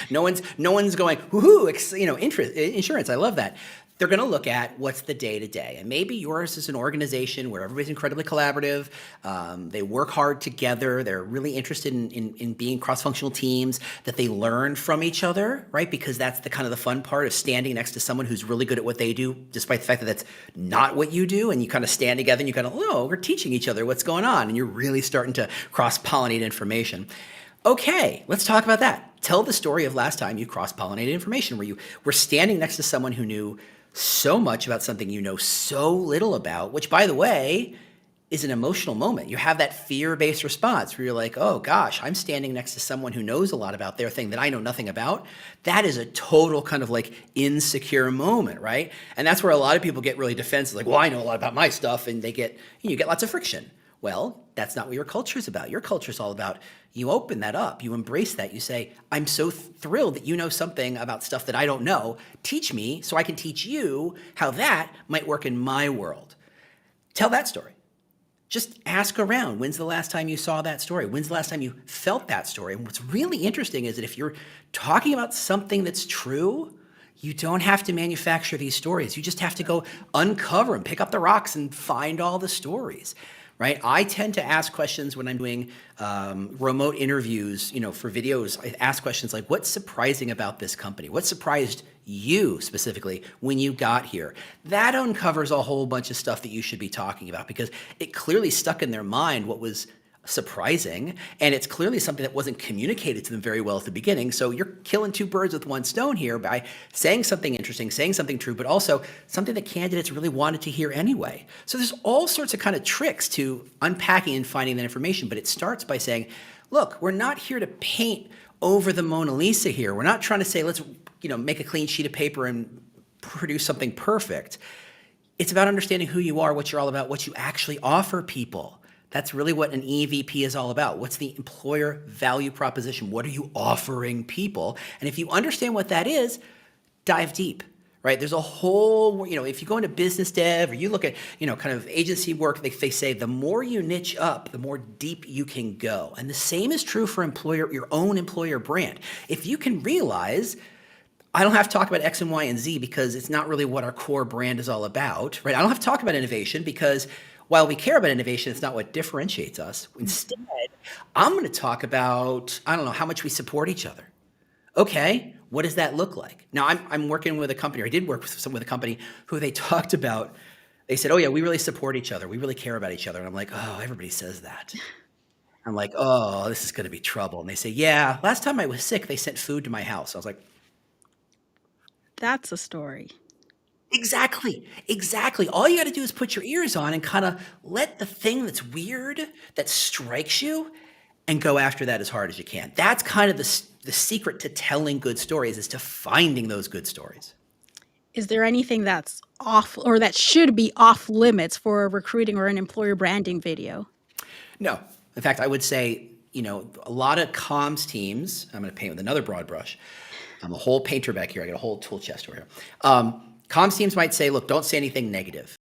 No one's going, woohoo, interest, insurance. I love that. They're going to look at what's the day to day. And maybe yours is an organization where everybody's incredibly collaborative. They work hard together. They're really interested in being cross-functional teams, that they learn from each other, right? Because that's the kind of the fun part of standing next to someone who's really good at what they do, despite the fact that that's not what you do. And you kind of stand together and you kind of, oh, we're teaching each other what's going on. And you're really starting to cross-pollinate information. Okay, let's talk about that. Tell the story of last time you cross-pollinated information, where you were standing next to someone who knew so much about something you know so little about, which, by the way, is an emotional moment. You have that fear-based response where you're like, oh gosh, I'm standing next to someone who knows a lot about their thing that I know nothing about. That is a total kind of like insecure moment, right? And that's where a lot of people get really defensive, like, well, I know a lot about my stuff, and you get lots of friction. Well, that's not what your culture is about. Your culture is all about, you open that up, you embrace that, you say, I'm so thrilled that you know something about stuff that I don't know. Teach me so I can teach you how that might work in my world. Tell that story. Just ask around. When's the last time you saw that story? When's the last time you felt that story? And what's really interesting is that if you're talking about something that's true, you don't have to manufacture these stories. You just have to go uncover them, pick up the rocks and find all the stories. Right? I tend to ask questions when I'm doing remote interviews, for videos. I ask questions like, what's surprising about this company? What surprised you specifically when you got here? That uncovers a whole bunch of stuff that you should be talking about, because it clearly stuck in their mind what was surprising, and it's clearly something that wasn't communicated to them very well at the beginning. So you're killing two birds with one stone here by saying something interesting, saying something true, but also something that candidates really wanted to hear anyway. So there's all sorts of kind of tricks to unpacking and finding that information, but it starts by saying, look, we're not here to paint over the Mona Lisa here. We're not trying to say, let's make a clean sheet of paper and produce something perfect. It's about understanding who you are, what you're all about, what you actually offer people. That's really what an EVP is all about. What's the employer value proposition? What are you offering people? And if you understand what that is, dive deep, right? There's a whole, if you go into business dev or you look at, kind of agency work, they say the more you niche up, the more deep you can go. And the same is true for your own employer brand. If you can realize, I don't have to talk about X and Y and Z because it's not really what our core brand is all about, right? I don't have to talk about innovation because while we care about innovation, it's not what differentiates us. Instead, I'm going to talk about, I don't know, how much we support each other. Okay, what does that look like? Now, I'm working with a company, or I did work with a company who they talked about, they said, oh yeah, we really support each other. We really care about each other. And I'm like, oh, everybody says that. I'm like, oh, this is going to be trouble. And they say, yeah, last time I was sick, they sent food to my house. I was like, That's a story. Exactly. All you got to do is put your ears on and kind of let the thing that's weird, that strikes you, and go after that as hard as you can. That's kind of the secret to telling good stories, is to finding those good stories. Is there anything that's off or that should be off limits for a recruiting or an employer branding video? No. In fact, I would say, a lot of comms teams, I'm going to paint with another broad brush. I'm a whole painter back here. I got a whole tool chest over here. Comms teams might say, look, don't say anything negative.